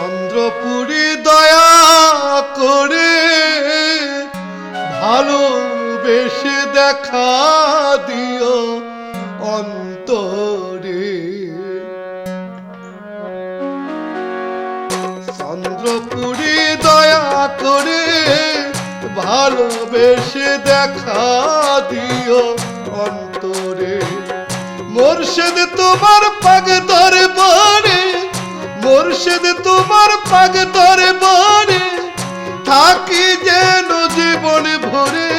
চন্দ্রপুরী দয়া করে ভালোবেসে দেখা দিও অন্তরে। চন্দ্রপুরী দয়া করে ভালোবেসে দেখা দিও অন্তরে। মুর্শিদ তোমার পাগ দরবারে, মুর্শিদ তোমার পাগ দরবারে থাকি যেন জীবন ভরে।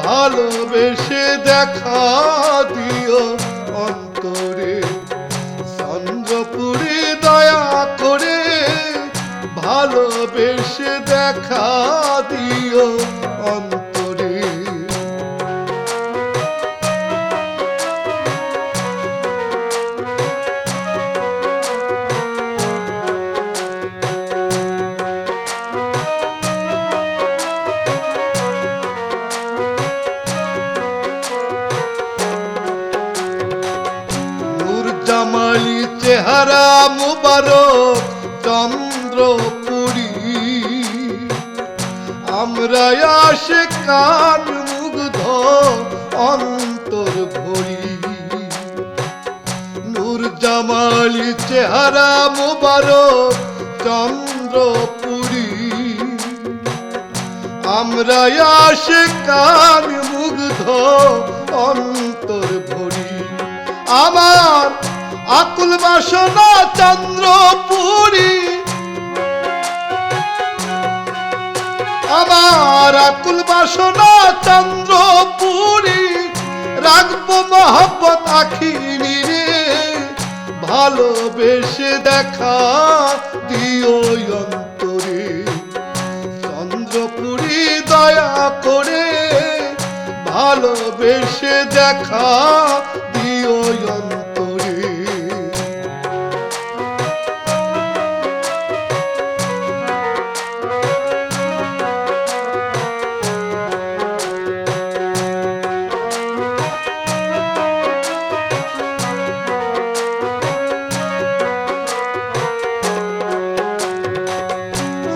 ভালোবেসে দেখা দিও অন্তরে। চন্দ্রপুরী দয়া করে ভালোবেসে দেখা দিও অন্তরে। জামালি চেহারা মুবারক চন্দ্রপুরী, আমরা আশিকান মুগ্ধ অন্তর ভরি। নূর জামালি চেহারা মুবারক চন্দ্রপুরী, আমরা আশিকান মুগ্ধ অন্তর ভরি। আমার আকুল বাসনা চন্দ্রপুরী, আমার আকুল বাসনা চন্দ্রপুরী, রাখবো মহব্বত আখি নিরে। ভালোবেসে দেখা দিও অন্তরে। চন্দ্রপুরী দয়া করে ভালোবেসে দেখা দিও অন্তরে।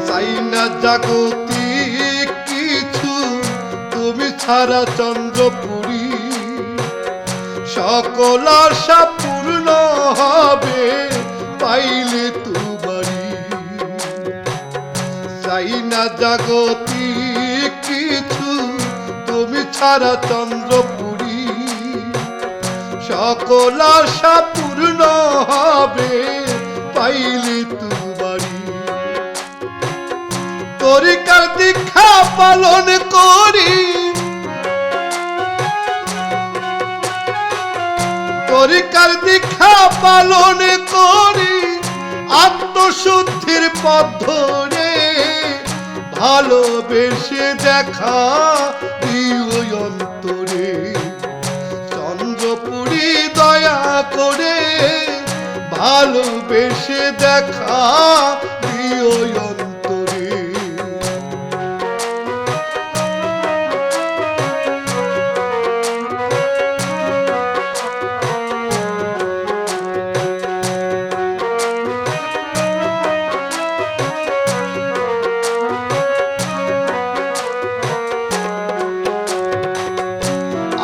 চাই না জাগতিক কিছু তুমি ছাড়া চন্দ্রপুরী। সকল আশা পূর্ণ হবে পাইলে তোমারি। চাই না জাগতিক কিছু তুমি ছাড়া চন্দ্রপুরী। সকল আশা পূর্ণ হবে পাইলে তোমারি। তরিকার দীক্ষা পালন করি, তরিকার দীক্ষা পালন করি, আত্মশুদ্ধির পথ ধরে। ভালোবেসে দেখা দিও অন্তরে। চন্দ্রপুরী দয়া করে ভালোবেসে দেখা দিও অন্তরে।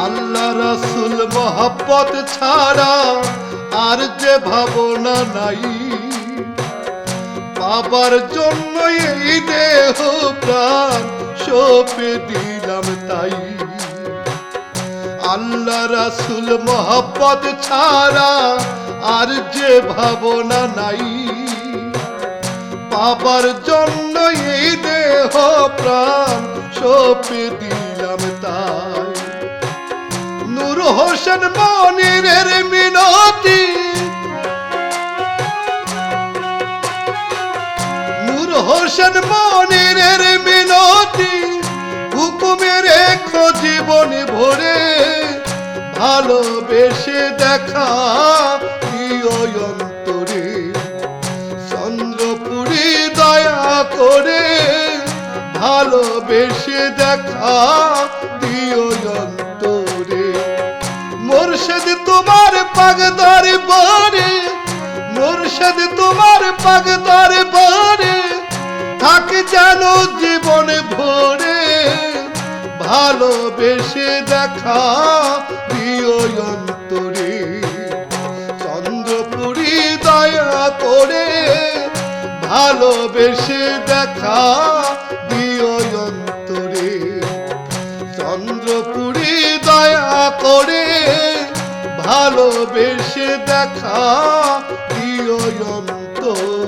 আল্লাহ রাসূল মহব্বত ছাড়া আর যে ভাবনা নাই। পাবার জন্য এই দেহ প্রাণ সঁপে দিলাম তাই। আল্লাহ রাসূল মহব্বত ছাড়া আর যে ভাবনা নাই। পাবার জন্য এই দেহ প্রাণ সঁপে দিলাম তাই। নূর হোসেন মনিরের মিনতি, নূর হোসেন মনিরের মিনতি, হুকুমে রেখো জীবন ভরে। ভালোবেসে দেখা দিও অন্তরে। চন্দ্রপুরী দয়া করে ভালোবেসে দেখা দিও অন্তরে। মুর্শিদ তোমার পাগ দরবারে, মুর্শিদ মুর্শেদ তোমার পাগ দরবারে থাকে যেন জীবনে ভরে ভালোবেসে দেখা দিও অন্তরে চন্দ্রপুরী দয়া করে ভালোবেসে দেখা দিও অন্তরে চন্দ্রপুরী দয়া করে ভালোবেসে দেখা দিও অন্তরে